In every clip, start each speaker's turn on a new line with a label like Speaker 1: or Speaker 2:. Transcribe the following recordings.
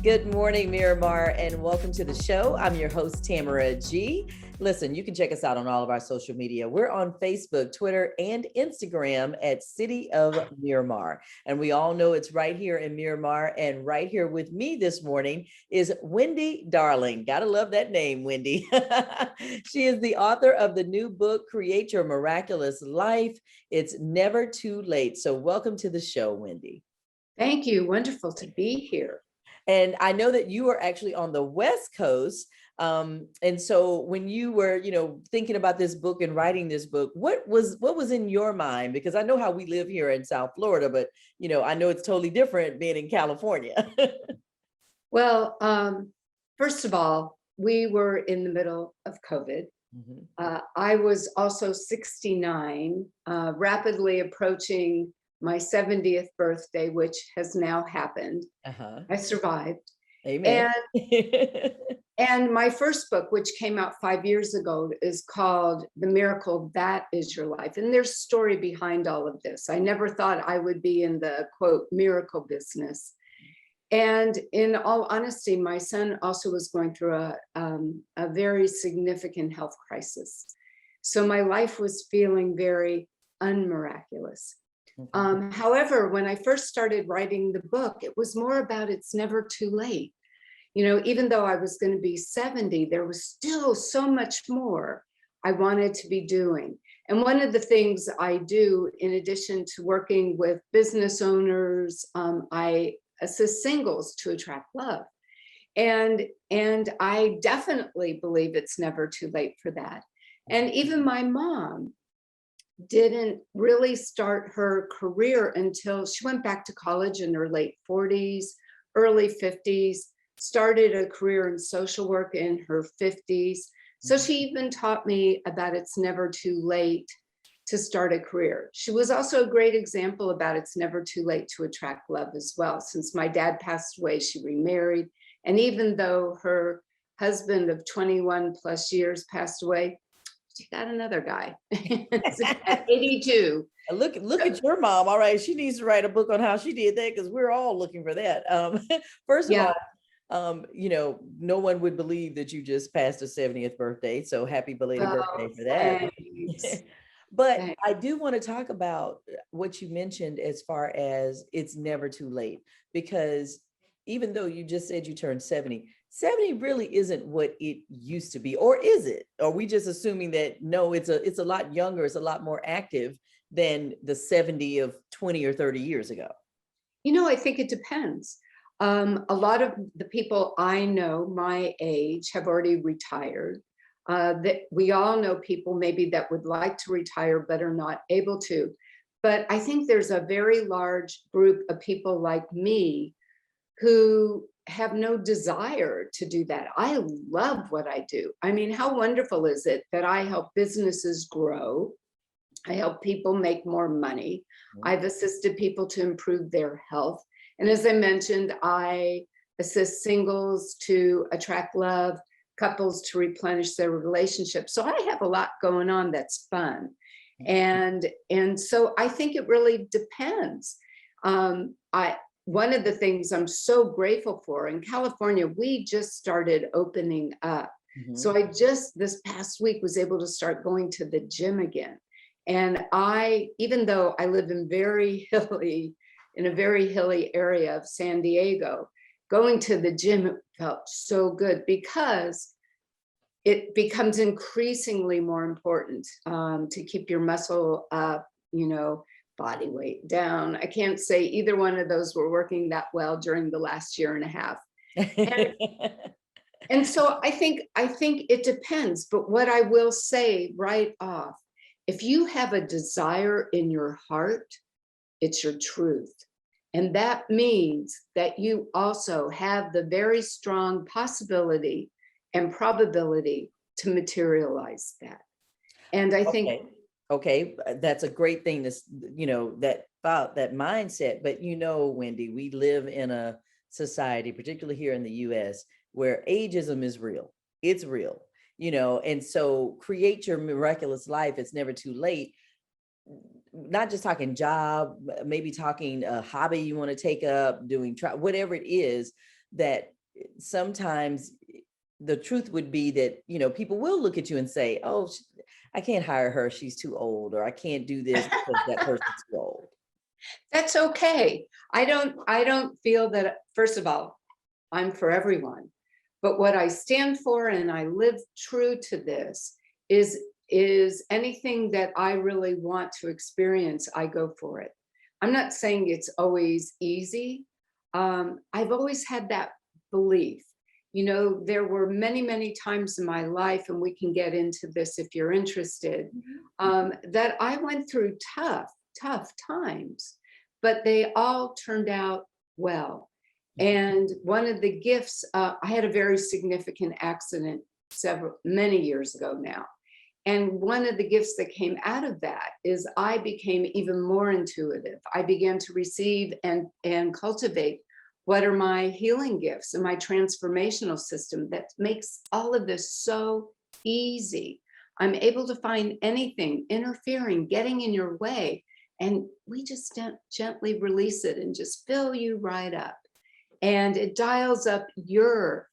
Speaker 1: Good morning, Miramar, and welcome to the show. I'm your host, Tamara G. Listen, you can check us out on all of our social media. We're on Facebook, Twitter, and Instagram at City of Miramar. And we all know it's right here in Miramar. And right here with me this morning is Wendy Darling. Gotta love that name, Wendy. She is the author of the new book, Create Your Miraculous Life. It's never too late. So welcome to the show, Wendy.
Speaker 2: Thank you. Wonderful to be here.
Speaker 1: And I know that you are actually on the West Coast. And so when you were, thinking about this book and writing this book, what was in your mind? Because I know how we live here in South Florida, but, I know it's totally different being in California.
Speaker 2: Well, first of all, we were in the middle of COVID. Mm-hmm. I was also 69, rapidly approaching my 70th birthday, which has now happened. I survived.
Speaker 1: Amen.
Speaker 2: And my first book, which came out 5 years ago, is called The Miracle That Is Your Life. And there's a story behind all of this. I never thought I would be in the, quote, miracle business. And in all honesty, my son also was going through a very significant health crisis. So my life was feeling very unmiraculous. However, when I first started writing the book, it was more about it's never too late. Even though I was going to be 70, there was still so much more I wanted to be doing. And one of the things I do, in addition to working with business owners, I assist singles to attract love. And I definitely believe it's never too late for that. And even my mom didn't really start her career until she went back to college in her late 40s, early 50s, started a career in social work in her 50s. So she even taught me about it's never too late to start a career. She was also a great example about it's never too late to attract love as well. Since my dad passed away, she remarried. And even though her husband of 21 plus years passed away, she got another guy at 82.
Speaker 1: Look at your mom. All right. She needs to write a book on how she did that, because we're all looking for that. First of all, no one would believe that you just passed a 70th birthday. So happy belated birthday for that. But I do want to talk about what you mentioned as far as it's never too late, because even though you just said you turned 70 really isn't what it used to be, or is it? Are we just assuming that no, it's a lot younger, it's a lot more active than the 70 of 20 or 30 years ago?
Speaker 2: I think it depends. A lot of the people I know my age have already retired. That we all know people maybe that would like to retire but are not able to. But I think there's a very large group of people like me who have no desire to do that. I love what I do. I mean, how wonderful is it that I help businesses grow? I help people make more money. I've assisted people to improve their health. And as I mentioned, I assist singles to attract love, couples to replenish their relationships. So I have a lot going on that's fun. And so I think it really depends. One of the things I'm so grateful for, in California, we just started opening up. So I just this past week was able to start going to the gym again. And even though I live in a very hilly area of San Diego, going to the gym felt so good, because it becomes increasingly more important to keep your muscle up, body weight down. I can't say either one of those were working that well during the last year and a half. And so I think it depends. But what I will say right off, if you have a desire in your heart, it's your truth. And that means that you also have the very strong possibility and probability to materialize that. And I think
Speaker 1: Okay, that's a great thing to, that thought, that mindset. But Wendy, we live in a society, particularly here in the US, where ageism is real. It's real, and so create your miraculous life. It's never too late. Not just talking job, maybe talking a hobby you want to take up, doing whatever it is that sometimes the truth would be that, people will look at you and say, oh, I can't hire her, she's too old, or I can't do this because that person's too old.
Speaker 2: That's okay. I don't feel that, first of all, I'm for everyone. But what I stand for, and I live true to this, is anything that I really want to experience, I go for it. I'm not saying it's always easy. I've always had that belief. There were many, many times in my life, and we can get into this if you're interested, that I went through tough times, but they all turned out well. And one of the gifts, I had a very significant accident many years ago now. And one of the gifts that came out of that is I became even more intuitive. I began to receive and cultivate what are my healing gifts and my transformational system that makes all of this so easy. I'm able to find anything interfering, getting in your way, and we just gently release it and just fill you right up. And it dials up your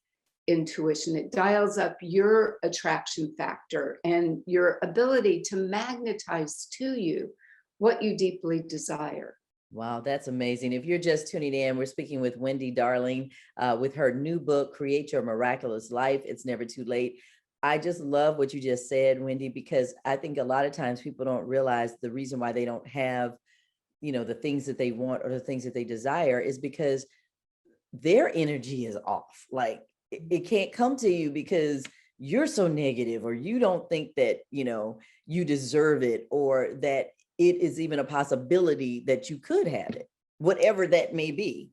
Speaker 2: intuition, it dials up your attraction factor and your ability to magnetize to you what you deeply desire.
Speaker 1: Wow, that's amazing. If you're just tuning in, we're speaking with Wendy Darling with her new book, Create Your Miraculous Life. It's never too late. I just love what you just said, Wendy, because I think a lot of times people don't realize the reason why they don't have, the things that they want or the things that they desire is because their energy is off. Like it can't come to you because you're so negative, or you don't think that, you deserve it, or that it is even a possibility that you could have it, whatever that may be.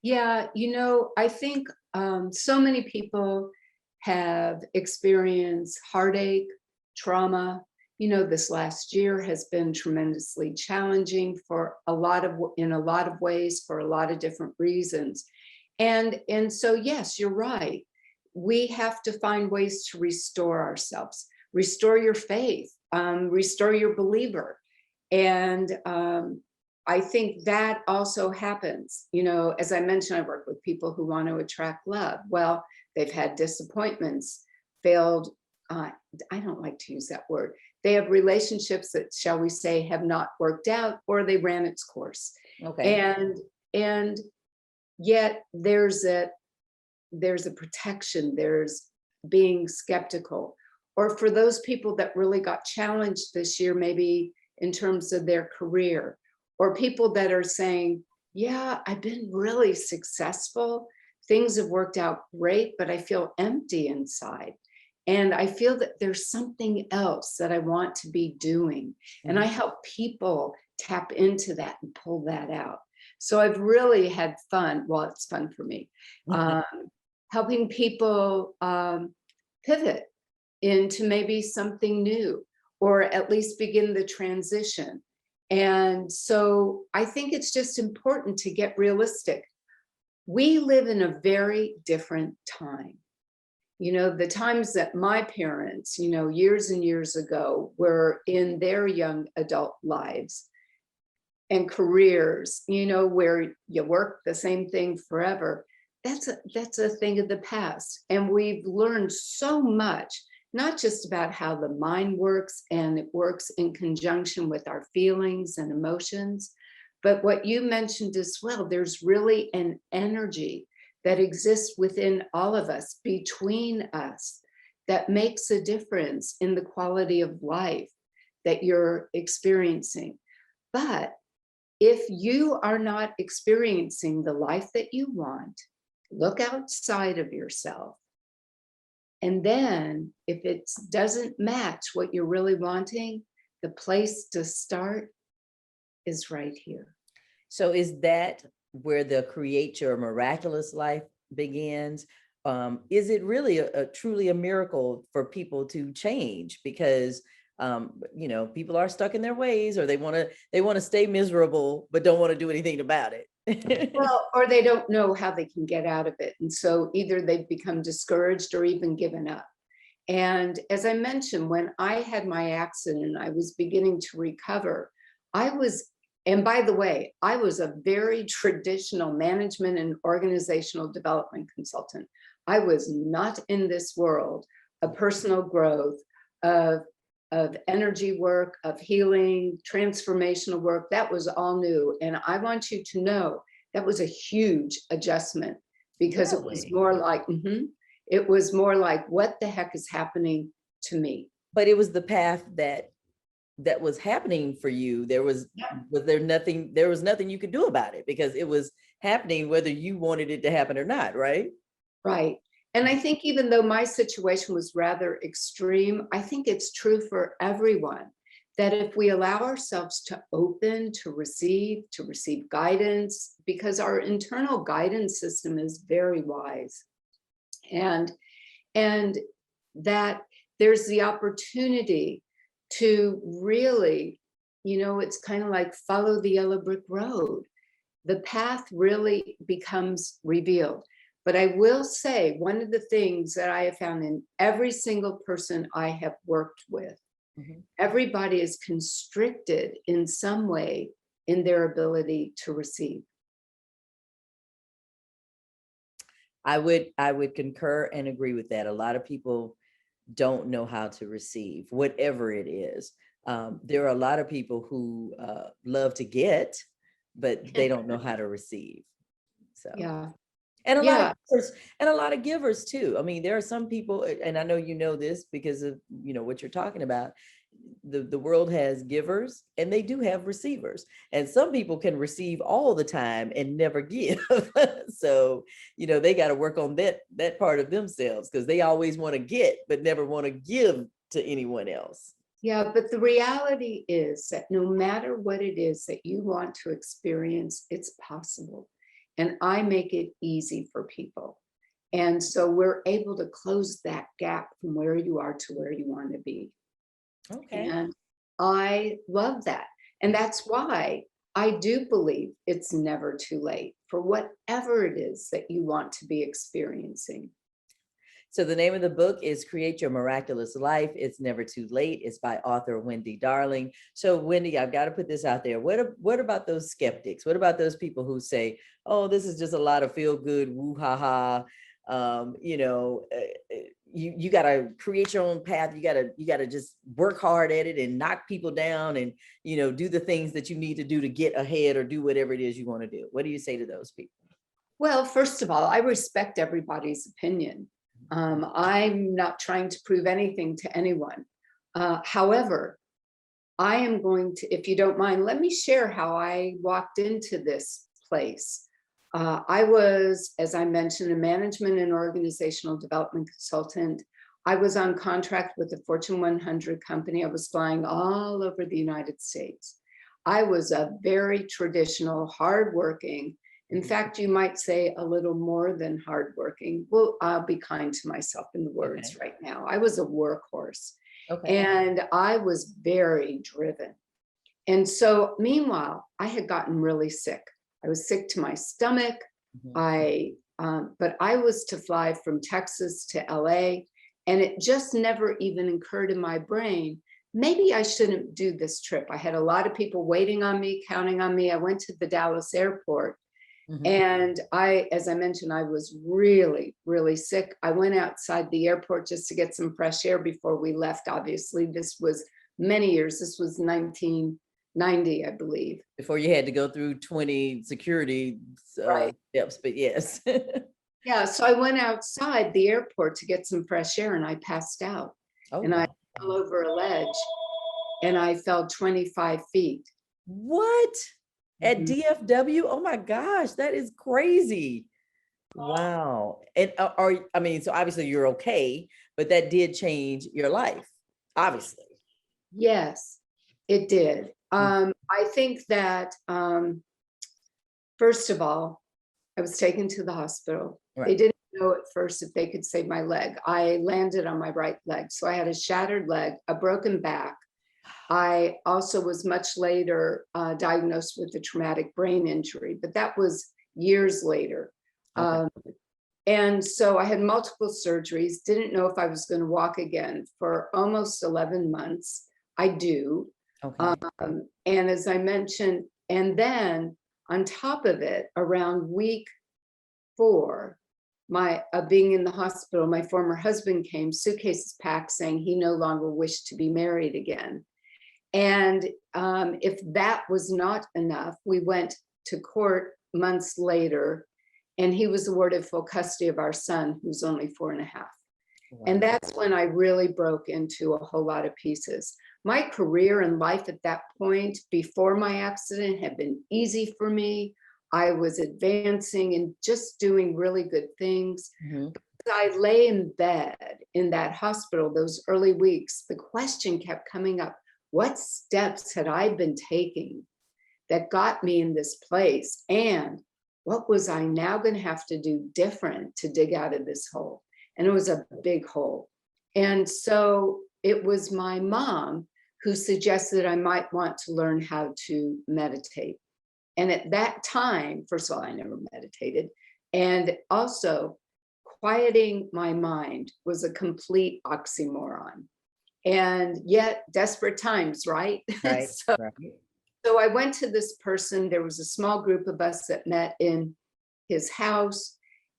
Speaker 2: Yeah, I think so many people have experienced heartache, trauma. This last year has been tremendously challenging in a lot of ways, for a lot of different reasons. And so, yes, you're right. We have to find ways to restore ourselves, restore your faith, restore your believer. And I think that also happens. As I mentioned, I work with people who want to attract love. Well, they've had disappointments, failed. I don't like to use that word. They have relationships that, shall we say, have not worked out, or they ran its course.
Speaker 1: Okay.
Speaker 2: And yet there's a protection, there's being skeptical. Or for those people that really got challenged this year, maybe in terms of their career, or people that are saying, yeah, I've been really successful, things have worked out great, but I feel empty inside. And I feel that there's something else that I want to be doing. And I help people tap into that and pull that out. So I've really had fun. Well, it's fun for me, helping people pivot into maybe something new, or at least begin the transition. And so I think it's just important to get realistic. We live in a very different time. The times that my parents, years and years ago, were in their young adult lives and careers, where you work the same thing forever, that's a thing of the past. And we've learned so much, not just about how the mind works, and it works in conjunction with our feelings and emotions, but what you mentioned as well, there's really an energy that exists within all of us, between us, that makes a difference in the quality of life that you're experiencing. But if you are not experiencing the life that you want, look outside of yourself. And then if it doesn't match what you're really wanting, the place to start is right here.
Speaker 1: So is that where the Create Your Miraculous Life begins? Is it really truly a miracle for people to change? Because people are stuck in their ways, or they want to stay miserable but don't want to do anything about it.
Speaker 2: Well, or they don't know how they can get out of it. And so either they've become discouraged or even given up. And as I mentioned, when I had my accident, I was beginning to recover. I was And by the way, I was a very traditional management and organizational development consultant. I was not in this world of personal growth, of, of energy work, of healing, transformational work. That was all new. And I want you to know that was a huge adjustment, because it was
Speaker 1: Really?
Speaker 2: more like, it was more like, what the heck is happening to me?
Speaker 1: But it was the path that was happening for you. Was there nothing you could do about it, because it was happening whether you wanted it to happen or not, right?
Speaker 2: Right. And I think even though my situation was rather extreme, I think it's true for everyone that if we allow ourselves to open, to receive guidance, because our internal guidance system is very wise, and that there's the opportunity to really, it's kind of like follow the yellow brick road. The path really becomes revealed. But I will say, one of the things that I have found in every single person I have worked with, everybody is constricted in some way in their ability to receive.
Speaker 1: I would concur and agree with that. A lot of people don't know how to receive, whatever it is. There are a lot of people who love to get, but they don't know how to receive. So
Speaker 2: Yeah.
Speaker 1: and a lot of givers too. I mean, there are some people, and I know you know this because of what you're talking about. The world has givers and they do have receivers, and some people can receive all the time and never give. So they got to work on that part of themselves, because they always want to get but never want to give to anyone else.
Speaker 2: Yeah, but the reality is that no matter what it is that you want to experience, it's possible. And I make it easy for people. And so we're able to close that gap from where you are to where you want to be.
Speaker 1: Okay.
Speaker 2: And I love that. And that's why I do believe it's never too late for whatever it is that you want to be experiencing.
Speaker 1: So the name of the book is Create Your Miraculous Life. It's Never Too Late. It's by author Wendy Darling. So Wendy, I've got to put this out there. What about those skeptics? What about those people who say, oh, this is just a lot of feel good, woo ha ha. You got to create your own path. You got to just work hard at it and knock people down and, do the things that you need to do to get ahead or do whatever it is you want to do. What do you say to those people?
Speaker 2: Well, first of all, I respect everybody's opinion. I'm not trying to prove anything to anyone. However, I am going to, if you don't mind, let me share how I walked into this place. I was, as I mentioned, a management and organizational development consultant. I was on contract with a Fortune 100 company. I was flying all over the United States. I was a very traditional, hardworking, in fact, you might say a little more than hardworking. Well, I'll be kind to myself in the words right now. I was a workhorse, and I was very driven. And so meanwhile, I had gotten really sick. I was sick to my stomach. But I was to fly from Texas to LA, and it just never even occurred in my brain, maybe I shouldn't do this trip. I had a lot of people waiting on me, counting on me. I went to the Dallas airport. And as I mentioned, I was really, really sick. I went outside the airport just to get some fresh air before we left. Obviously, this was many years. This was 1990, I believe.
Speaker 1: Before you had to go through 20 security steps, but yes.
Speaker 2: Yeah, so I went outside the airport to get some fresh air and I passed out. And I fell over a ledge and I fell 25 feet.
Speaker 1: What? At DFW? Oh my gosh, that is crazy. Wow. And so obviously you're okay, but that did change your life, obviously.
Speaker 2: Yes, it did. I think that, first of all, I was taken to the hospital. They didn't know at first if they could save my leg. I landed on my right leg. So I had a shattered leg, a broken back. I also was much later diagnosed with a traumatic brain injury, but that was years later. And so I had multiple surgeries, didn't know if I was going to walk again for almost 11 months. I do. And as I mentioned, And then on top of it, around week 4, being in the hospital, my former husband came, suitcases packed, saying he no longer wished to be married again. And if that was not enough, we went to court months later, and he was awarded full custody of our son, who's only 4.5.
Speaker 1: Wow.
Speaker 2: And that's when I really broke into a whole lot of pieces. My career and life at that point, before my accident, had been easy for me. I was advancing and just doing really good things. I lay in bed in that hospital those early weeks. The question kept coming up: what steps had I been taking that got me in this place? And what was I now going to have to do different to dig out of this hole? And it was a big hole. And so it was my mom who suggested I might want to learn how to meditate. And at that time, first of all, I never meditated. And also, quieting my mind was a complete oxymoron. And yet, desperate times, right?
Speaker 1: Right.
Speaker 2: So,
Speaker 1: Right.
Speaker 2: so I went to this person. There was a small group of us that met in his house.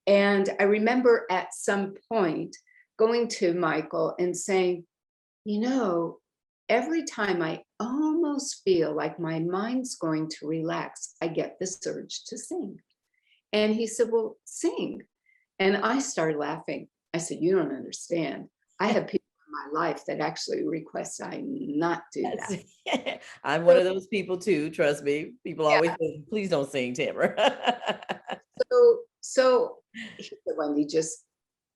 Speaker 2: And I remember at some point going to Michael and saying, you know, every time I almost feel like my mind's going to relax, I get this urge to sing. And he said, well, sing. And I started laughing. I said, you don't understand. I have people in my life that actually request I not do that.
Speaker 1: I'm one of those people too. Trust me. People
Speaker 2: Yeah.
Speaker 1: always say, please don't sing, Tamara.
Speaker 2: So he said, Wendy, just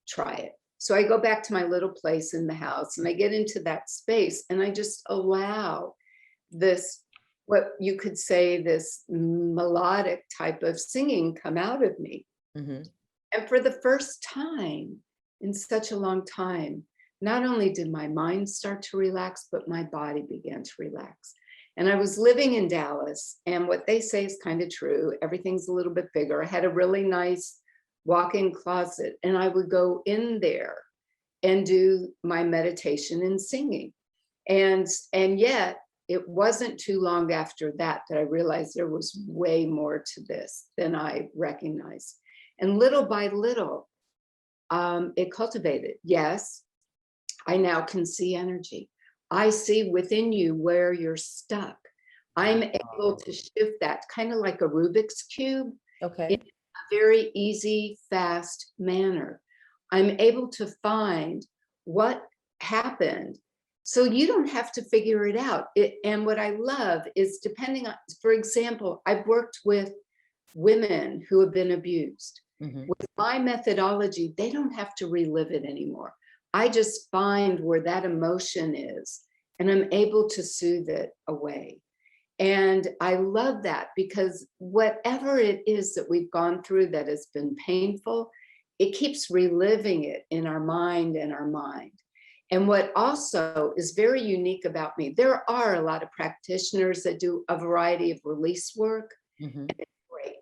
Speaker 2: try it. So I go back to my little place in the house and I get into that space and I just allow this, what you could say, this melodic type of singing come out of me. And for the first time in such a long time, not only did my mind start to relax, but my body began to relax. And I was living in Dallas, and what they say is kind of true. Everything's a little bit bigger. I had a really nice walk-in closet, and I would go in there and do my meditation and singing. And yet it wasn't too long after that I realized there was way more to this than I recognized. And little by little, it cultivated. Yes, I now can see energy. I see within you where you're stuck. I'm able to shift that, kind of like a Rubik's Cube,
Speaker 1: Okay.
Speaker 2: in a very easy, fast manner. I'm able to find what happened. So you don't have to figure it out. And what I love is, depending on, for example, I've worked with women who have been abused. With my methodology, they don't have to relive it anymore. I just find where that emotion is, and I'm able to soothe it away. And I love that, because whatever it is that we've gone through that has been painful, it keeps reliving it in our mind and our mind. And what also is very unique about me, there are a lot of practitioners that do a variety of release work. And it's great.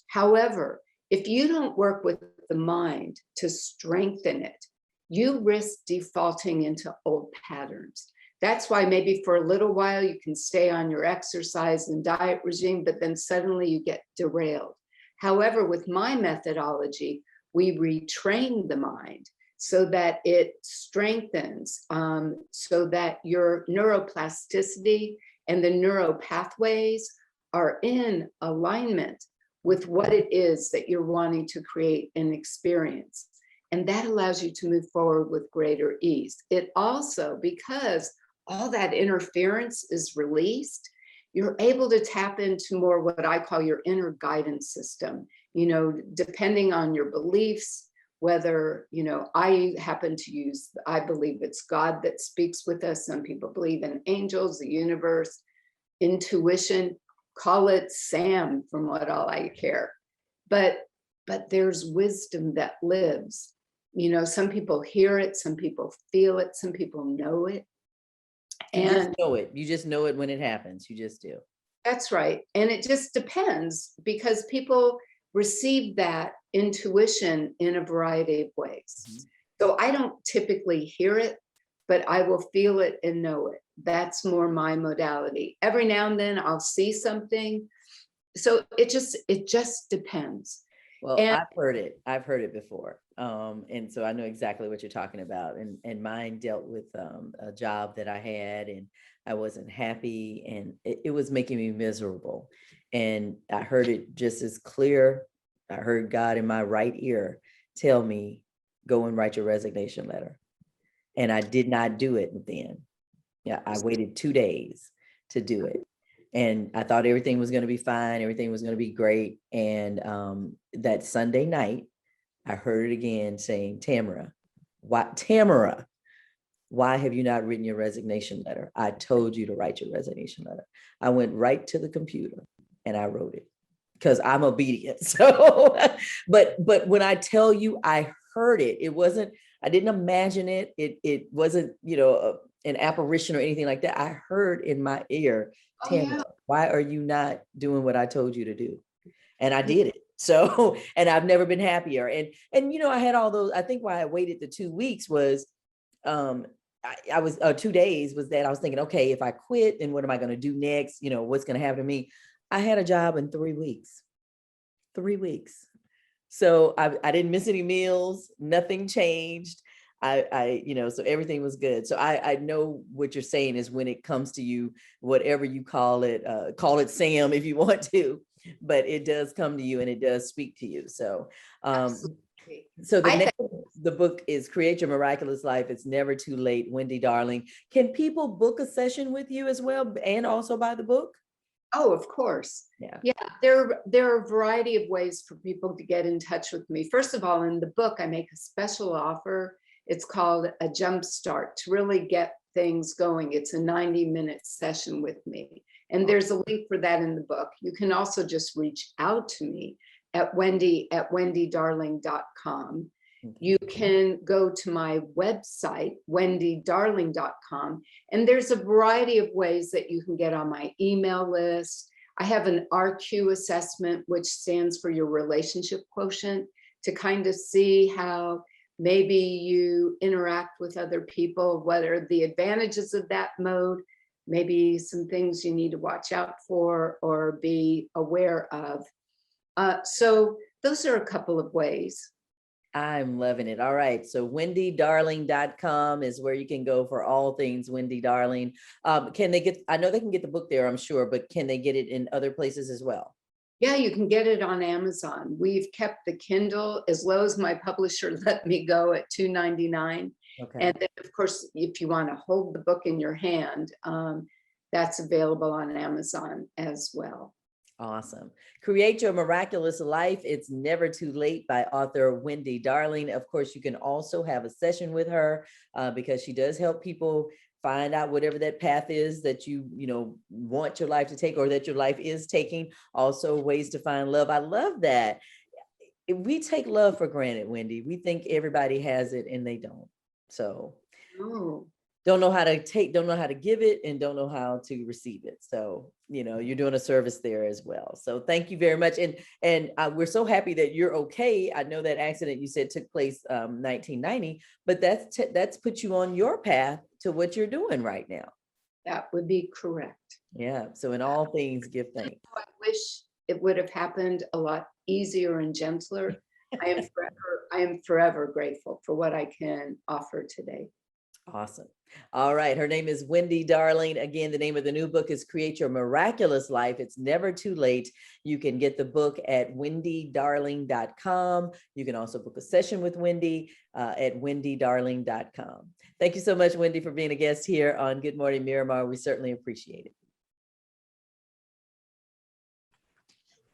Speaker 2: However, if you don't work with the mind to strengthen it, you risk defaulting into old patterns. That's why maybe for a little while you can stay on your exercise and diet regime, but then suddenly you get derailed. However, with my methodology, we retrain the mind so that it strengthens, so that your neuroplasticity and the neural pathways are in alignment with what it is that you're wanting to create and experience. And that allows you to move forward with greater ease. It also, because all that interference is released, you're able to tap into more what I call your inner guidance system. You know, depending on your beliefs, whether, you know, I happen to use, I believe it's God that speaks with us. Some people believe in angels, the universe, intuition, call it Sam, from what all I care. But there's wisdom that lives. You know, some people hear it, some people feel it, some people know it.
Speaker 1: You just know it. You just know it when it happens. You just do.
Speaker 2: That's right. And it just depends, because people receive that intuition in a variety of ways. So I don't typically hear it, but I will feel it and know it. that's more my modality. Every now and then I'll see something. So it just depends.
Speaker 1: Well,
Speaker 2: And
Speaker 1: I've heard it before. And so I know exactly what you're talking about. And mine dealt with a job that I had, and I wasn't happy, and it was making me miserable. And I heard it just as clear. I heard God in my right ear tell me, go and write your resignation letter. And I did not do it then. Yeah, I waited 2 days to do it. And I thought everything was going to be fine. Everything was going to be great. And that Sunday night, I heard it again saying, Tamara, why have you not written your resignation letter? I told you to write your resignation letter. I went right to the computer and I wrote it because I'm obedient. So, but when I tell you, I heard it. It wasn't, I didn't imagine it. It wasn't, an apparition or anything like that. I heard in my ear, Tamara, why are you not doing what I told you to do? And I did it. So, and I've never been happier. And I had all those, I think why I waited the 2 weeks was, I was 2 days was that I was thinking, okay, if I quit, then what am I going to do next? What's going to happen to me? I had a job in 3 weeks. 3 weeks. So I didn't miss any meals. Nothing changed. So everything was good. So I know what you're saying is when it comes to you, whatever you call it Sam if you want to, but it does come to you and it does speak to you. So, so the name of the book is Create Your Miraculous Life. It's never too late. Wendy Darling. Can people book a session with you as well and also buy the book?
Speaker 2: Oh, of course. Yeah. There are a variety of ways for people to get in touch with me. First of all, in the book, I make a special offer. It's called a jump start to really get things going. It's a 90-minute session with me. And there's a link for that in the book. You can also just reach out to me at wendy@wendydarling.com. You can go to my website, wendydarling.com, and there's a variety of ways that you can get on my email list. I have an RQ assessment, which stands for your relationship quotient, to kind of see how maybe you interact with other people, what are the advantages of that mode, maybe some things you need to watch out for or be aware of. So those are a couple of ways.
Speaker 1: I'm loving it. All right. So wendydarling.com is where you can go for all things Wendy Darling. Can they get, I know they can get the book there, I'm sure, but can they get it in other places as well?
Speaker 2: Yeah, you can get it on Amazon. We've kept the Kindle as low as my publisher let me go at $2.99. Okay. And then of course, if you want to hold the book in your hand, that's available on Amazon as well.
Speaker 1: Awesome. Create Your Miraculous Life. It's Never Too Late by author Wendy Darling. Of course, you can also have a session with her because she does help people find out whatever that path is that you want your life to take or that your life is taking. Also ways to find love. I love that. We take love for granted, Wendy. We think everybody has it and they don't. So don't know how to take, don't know how to give it, and don't know how to receive it. So, you're doing a service there as well. So thank you very much. And we're so happy that you're okay. I know that accident you said took place 1990, but that's put you on your path to what you're doing right now.
Speaker 2: That would be correct.
Speaker 1: Yeah. So in all things, give thanks.
Speaker 2: I wish it would have happened a lot easier and gentler. I am forever grateful for what I can offer today.
Speaker 1: Awesome. All right. Her name is Wendy Darling. Again, the name of the new book is Create Your Miraculous Life. It's never too late. You can get the book at wendydarling.com. You can also book a session with Wendy at wendydarling.com. Thank you so much, Wendy, for being a guest here on Good Morning Miramar. We certainly appreciate it.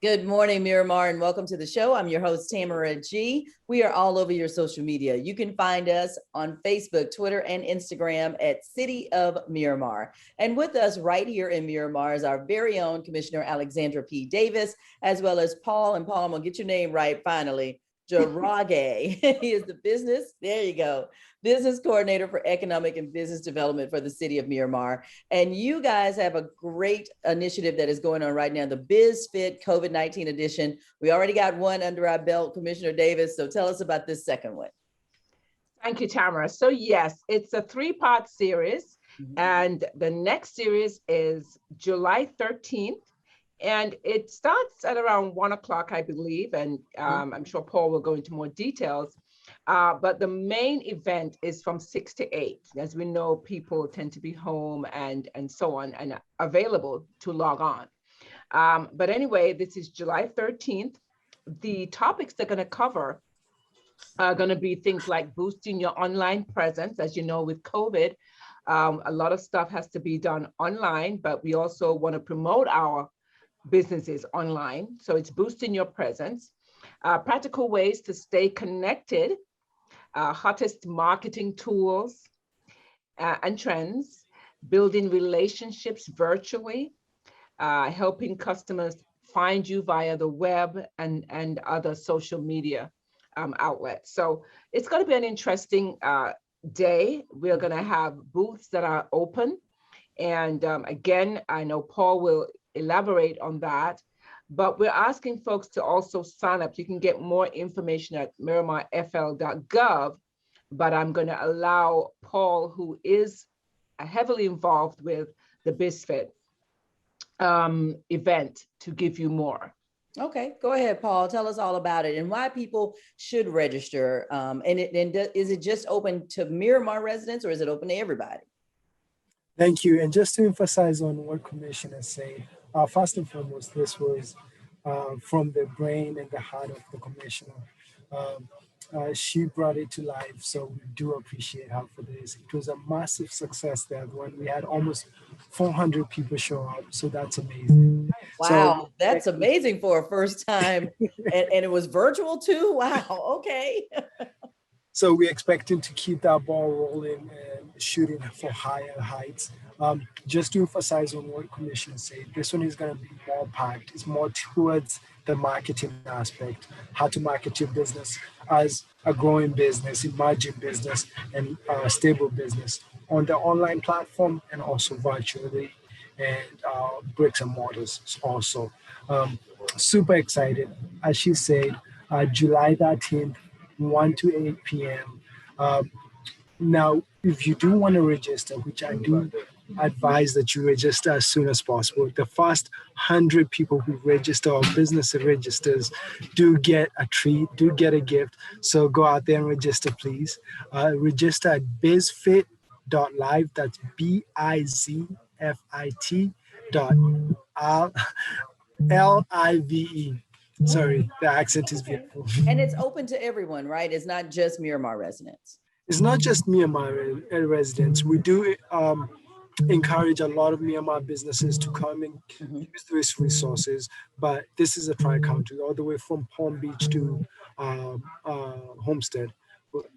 Speaker 1: Good morning, Miramar, and welcome to the show. I'm your host, Tamara G. We are all over your social media. You can find us on Facebook, Twitter, and Instagram at City of Miramar. And with us right here in Miramar is our very own Commissioner Alexandra P. Davis, as well as Paul. And Paul, I'm gonna get your name right finally. Jarage. He is the business coordinator for economic and business development for the City of Miramar. And you guys have a great initiative that is going on right now, the BizFit COVID-19 edition. We already got one under our belt, Commissioner Davis. So tell us about this second one.
Speaker 3: Thank you, Tamara. So yes, it's a 3-part series. And the next series is July 13th. And it starts at around 1 o'clock, I believe. And I'm sure Paul will go into more details. But the main event is from 6 to 8. As we know, people tend to be home and so on and available to log on. But anyway, this is July 13th. The topics they're going to cover are going to be things like boosting your online presence. As you know, with COVID, a lot of stuff has to be done online, but we also want to promote our businesses online. So it's boosting your presence, practical ways to stay connected, hottest marketing tools and trends, building relationships virtually, helping customers find you via the web and other social media outlets. So it's going to be an interesting day. We're going to have booths that are open. And again, I know Paul will elaborate on that, but we're asking folks to also sign up. You can get more information at MiramarFL.gov, but I'm going to allow Paul, who is heavily involved with the BizFit event, to give you more.
Speaker 1: Okay, go ahead, Paul. Tell us all about it and why people should register. Is it just open to Miramar residents or is it open to everybody?
Speaker 4: Thank you. And just to emphasize on what Commissioner said, first and foremost, this was from the brain and the heart of the Commissioner. She brought it to life, so we do appreciate her for this. It was a massive success that when we had almost 400 people show up, so that's amazing.
Speaker 1: Wow, so, that's amazing for a first time, and it was virtual too. Wow, okay.
Speaker 4: So we're expecting to keep that ball rolling and shooting for higher heights. Just to emphasize on what Commissioner said, this one is going to be more packed. It's more towards the marketing aspect, how to market your business as a growing business, emerging business, and stable business on the online platform and also virtually, and bricks and mortars also. Super excited. As she said, July 13th, 1 to 8 p.m. Now, if you do want to register, which I do advise that you register as soon as possible, the first 100 people who register or business registers do get a treat, do get a gift. So go out there and register, please. Register at bizfit.live. That's bizfit.live. Sorry, the accent is beautiful.
Speaker 1: And it's open to everyone, right? It's not just Miramar residents.
Speaker 4: It's not just Miramar residents. We do encourage a lot of Miramar businesses to come and use these resources, but this is a tri-county, all the way from Palm Beach to Homestead.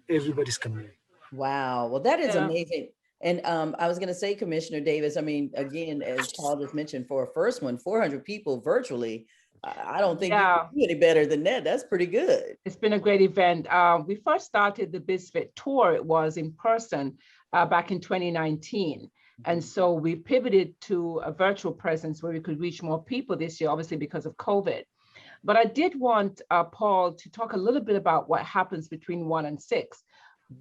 Speaker 4: Everybody's coming in.
Speaker 1: Wow. Well, that is amazing. And I was going to say, Commissioner Davis, I mean, again, as Paul just mentioned, for a first one, 400 people virtually, I don't think you can do any better than that. That's pretty good.
Speaker 3: It's been a great event. We first started the BizFit tour. It was in person back in 2019. And so we pivoted to a virtual presence where we could reach more people this year, obviously because of COVID. But I did want Paul to talk a little bit about what happens between 1 and 6,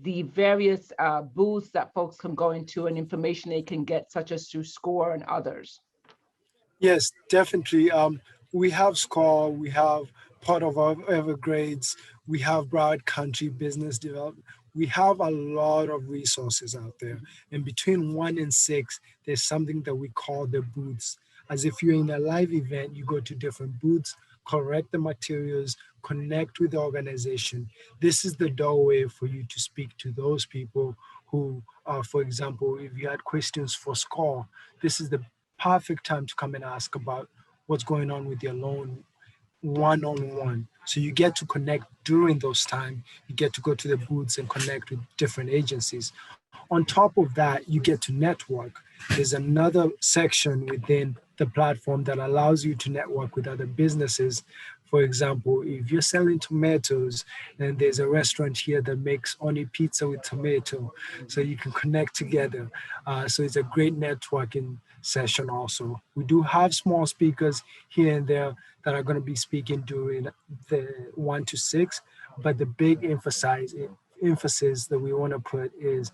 Speaker 3: the various booths that folks can go into and information they can get, such as through SCORE and others.
Speaker 4: Yes, definitely. We have SCORE, we have part of our Evergrades, we have Broward County Business Development. We have a lot of resources out there. And between 1 and 6, there's something that we call the booths. As if you're in a live event, you go to different booths, correct the materials, connect with the organization. This is the doorway for you to speak to those people who, for example, if you had questions for SCORE, this is the perfect time to come and ask about what's going on with your loan one-on-one. So you get to connect during those times. You get to go to the booths and connect with different agencies. On top of that, you get to network. There's another section within the platform that allows you to network with other businesses. For example, if you're selling tomatoes and there's a restaurant here that makes only pizza with tomato, so you can connect together. So it's a great networking session also. We do have small speakers here and there that are going to be speaking during the 1 to 6, but the big emphasis that we want to put is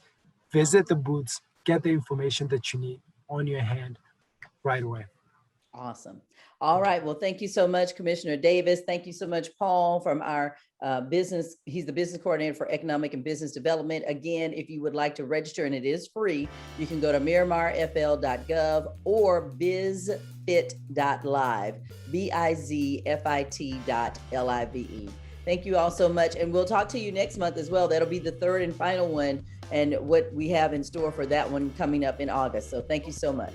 Speaker 4: visit the booths, get the information that you need on your hand right away.
Speaker 1: Awesome. All right. Well, thank you so much, Commissioner Davis. Thank you so much, Paul, from our business. He's the business coordinator for economic and business development. Again, if you would like to register, and it is free, you can go to MiramarFL.gov or bizfit.live, bizfit.live. Thank you all so much. And we'll talk to you next month as well. That'll be the third and final one, and what we have in store for that one coming up in August. So thank you so much.